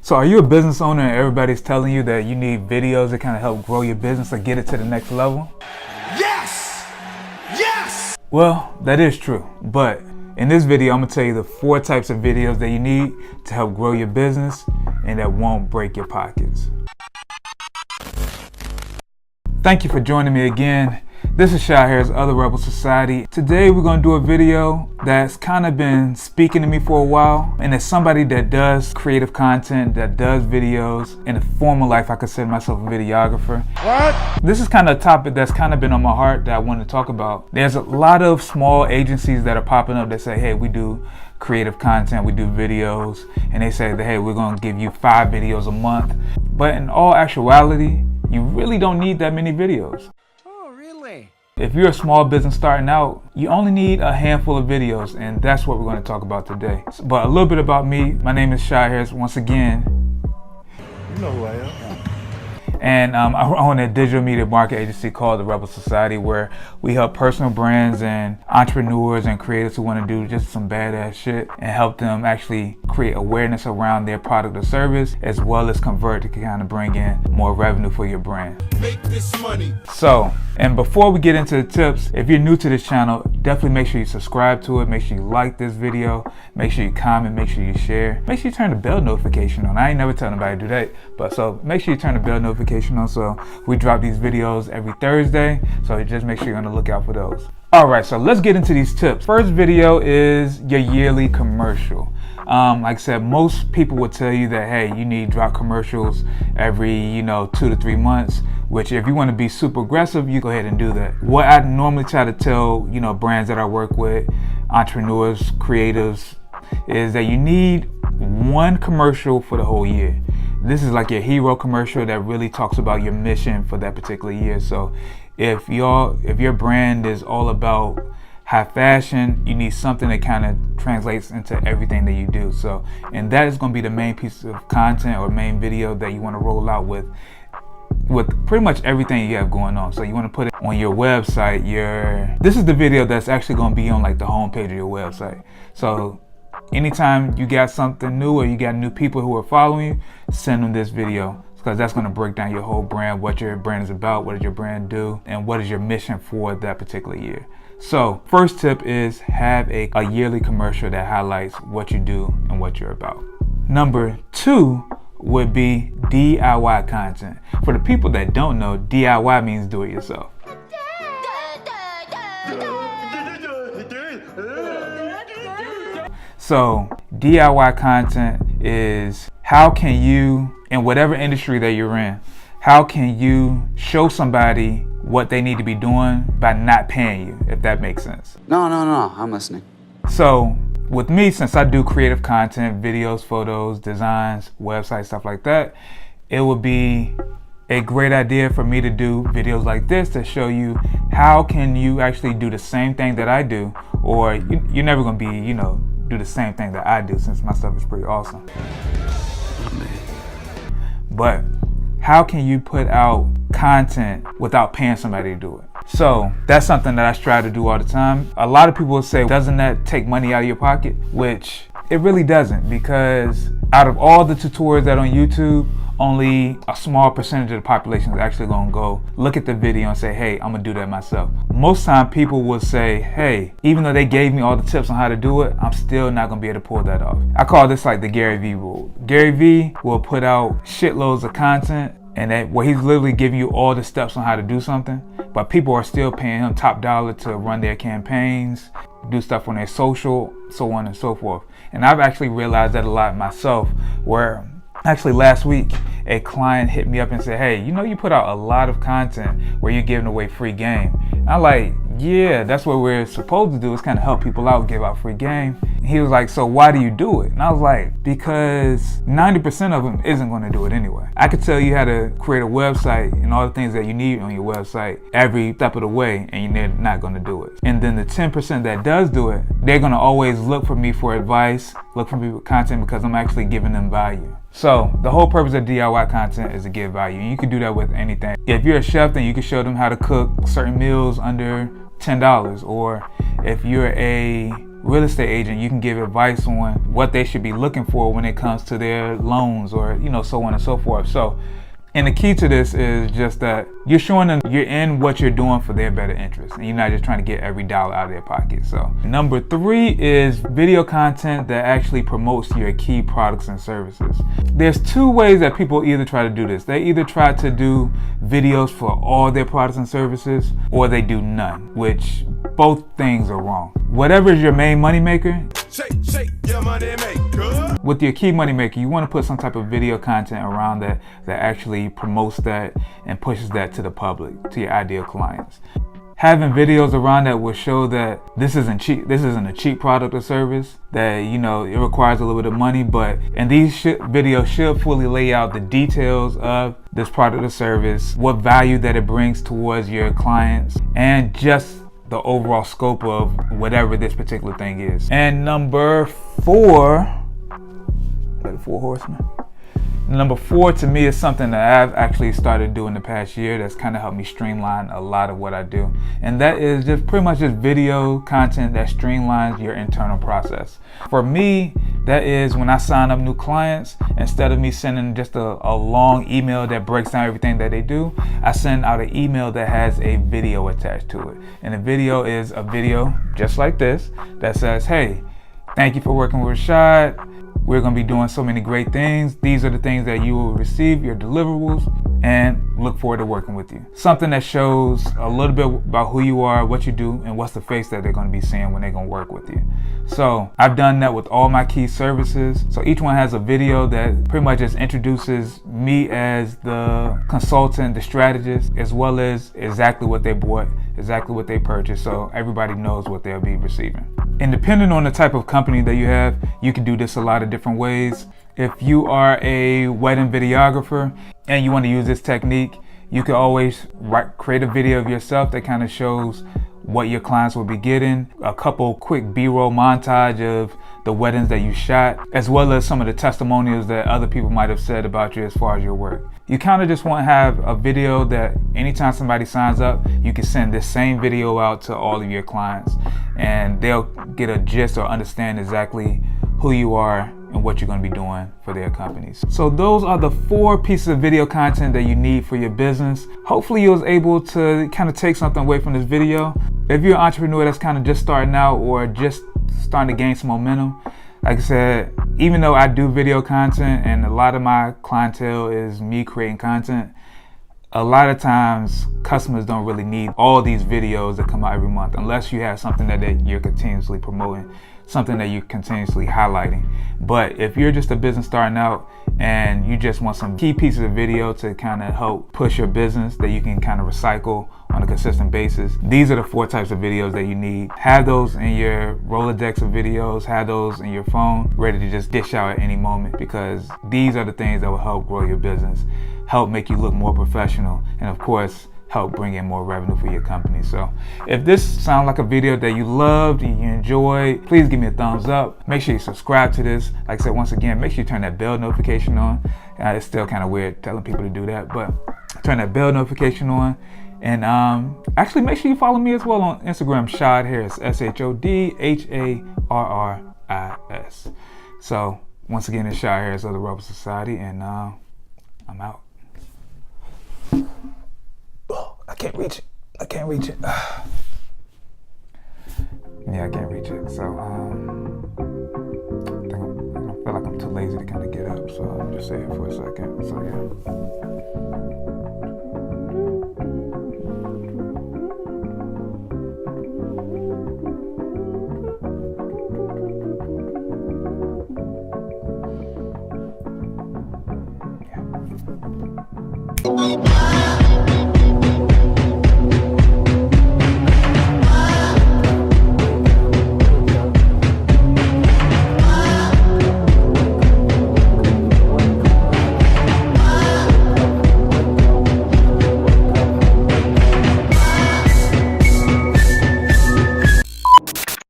So are you a business owner and everybody's telling you that you need videos that kind of help grow your business or get it to the next level? Yes! Yes! Well, that is true. But in this video, I'm gonna tell you the 4 types of videos that you need to help grow your business and that won't break your pockets. Thank you for joining me again. This is Shy Hair's Other Rebel Society. Today we're going to do a video that's kind of been speaking to me for a while, and as somebody that does creative content, that does videos, in a former life I consider myself a videographer. What? This is kind of a topic that's kind of been on my heart that I want to talk about. There's a lot of small agencies that are popping up that say, hey, we do creative content, we do videos, and they say that, hey, we're going to give you 5 videos a month. But in all actuality, you really don't need that many videos. If you're a small business starting out, you only need a handful of videos, and that's what we're going to talk about today. But a little bit about me. My name is Shy Hair. Once again, You know who I am. and I own a digital media market agency called The Rebel Society, where we help personal brands and entrepreneurs and creators who want to do just some badass shit and help them actually create awareness around their product or service, as well as convert to kind of bring in more revenue for your brand. Make this money. So, and before we get into the tips, if you're new to this channel, definitely make sure you subscribe to it. Make sure you like this video. Make sure you comment. Make sure you share. Make sure you turn the bell notification on. I ain't never tell nobody to do that, but so make sure you turn the bell notification on. So we drop these videos every Thursday. So just make sure you're on the lookout for those. All right, so let's get into these tips. First video is your yearly commercial. Like I said, most people would tell you that, hey, you need to drop commercials every, 2 to 3 months, which if you want to be super aggressive, you go ahead and do that. What I normally try to tell, brands that I work with, entrepreneurs, creatives, is that you need 1 commercial for the whole year. This is like your hero commercial that really talks about your mission for that particular year. So if your brand is all about high fashion, you need something that kind of translates into everything that you do. So, and that is going to be the main piece of content or main video that you want to roll out with pretty much everything you have going on. So you want to put it on your website. This is the video that's actually going to be on like the homepage of your website. So anytime you got something new or you got new people who are following you, send them this video, because that's going to break down your whole brand, what your brand is about, what does your brand do, and what is your mission for that particular year. So first tip is have a yearly commercial that highlights what you do and what you're about. Number 2 would be DIY content. For the people that don't know, DIY means do it yourself. So DIY content is how can you, in whatever industry that you're in, how can you show somebody what they need to be doing by not paying you, if that makes sense? No, I'm listening. So with me, since I do creative content, videos, photos, designs, websites, stuff like that, it would be a great idea for me to do videos like this to show you how can you actually do the same thing that I do, or you're never gonna be, do the same thing that I do, since my stuff is pretty awesome. But how can you put out content without paying somebody to do it? So that's something that I strive to do all the time. A lot of people will say, doesn't that take money out of your pocket? Which it really doesn't, because out of all the tutorials that are on YouTube, only a small percentage of the population is actually going to go look at the video and say, hey, I'm going to do that myself. Most time people will say, hey, even though they gave me all the tips on how to do it, I'm still not going to be able to pull that off. I call this like the Gary Vee rule. Gary Vee will put out shitloads of content, and where he's literally giving you all the steps on how to do something, but people are still paying him top dollar to run their campaigns, do stuff on their social, so on and so forth. And I've actually realized that a lot myself, where actually last week a client hit me up and said, hey, you put out a lot of content where you're giving away free game. And I'm like, yeah, that's what we're supposed to do, is kind of help people out, give out free game. And he was like, so why do you do it? And I was like, because 90% of them isn't going to do it anyway. I could tell you how to create a website and all the things that you need on your website every step of the way, and you're not going to do it. And then the 10% that does do it, they're going to always look for me for advice, look for me for content, because I'm actually giving them value. So the whole purpose of DIY content is to give value, and you can do that with anything. If you're a chef, then you can show them how to cook certain meals under $10, or if you're a real estate agent, you can give advice on what they should be looking for when it comes to their loans, or so on and so forth. So, and the key to this is just that you're showing them you're in what you're doing for their better interest, and you're not just trying to get every dollar out of their pocket. So number 3 is video content that actually promotes your key products and services. There's 2 ways that people either try to do this. They either try to do videos for all their products and services, or they do none, which both things are wrong. Whatever is your main moneymaker, Shake your money maker. with your key moneymaker, you want to put some type of video content around that actually promotes that and pushes that to the public, to your ideal clients. Having videos around that will show that this isn't cheap. This isn't a cheap product or service, that it requires a little bit of money, and these videos should fully lay out the details of this product or service, what value that it brings towards your clients, and just the overall scope of whatever this particular thing is. And number 4, like 4 horsemen. Number 4 to me is something that I've actually started doing the past year that's kind of helped me streamline a lot of what I do. And that is just pretty much just video content that streamlines your internal process. For me, that is when I sign up new clients, instead of me sending just a long email that breaks down everything that they do, I send out an email that has a video attached to it. And the video is a video just like this that says, hey, thank you for working with Rashad. We're going to be doing so many great things. These are the things that you will receive, your deliverables, and look forward to working with you. Something that shows a little bit about who you are, what you do, and what's the face that they're going to be seeing when they're going to work with you. So I've done that with all my key services. So each one has a video that pretty much just introduces me as the consultant, the strategist, as well as exactly what they bought, exactly what they purchased, so everybody knows what they'll be receiving. And depending on the type of company that you have, you can do this a lot of different ways. If you are a wedding videographer and you want to use this technique, you can always create a video of yourself that kind of shows what your clients will be getting, a couple quick B-roll montage of the weddings that you shot, as well as some of the testimonials that other people might have said about you as far as your work. You kind of just want to have a video that anytime somebody signs up, you can send this same video out to all of your clients, and they'll get a gist or understand exactly who you are and what you're going to be doing for their companies. So those are the 4 pieces of video content that you need for your business. Hopefully you was able to kind of take something away from this video. If you're an entrepreneur that's kind of just starting out or just starting to gain some momentum, like I said, even though I do video content and a lot of my clientele is me creating content, a lot of times customers don't really need all these videos that come out every month unless you have something that you're continuously promoting, something that you're continuously highlighting. But if you're just a business starting out and you just want some key pieces of video to kind of help push your business that you can kind of recycle on a consistent basis, these are the 4 types of videos that you need. Have those in your Rolodex of videos, have those in your phone, ready to just dish out at any moment, because these are the things that will help grow your business, help make you look more professional, and of course, help bring in more revenue for your company. So if this sounds like a video that you loved and you enjoyed, please give me a thumbs up. Make sure you subscribe to this. Like I said, once again, make sure you turn that bell notification on. It's still kind of weird telling people to do that, but turn that bell notification on. And actually make sure you follow me as well on Instagram, Shad Harris, SHODHARRIS. So once again, it's Shad Harris of the Rebel Society, and I'm out. I can't reach it. Yeah, I can't reach it. So I feel like I'm too lazy to kind of get up. So I'm just saying for a second. So yeah.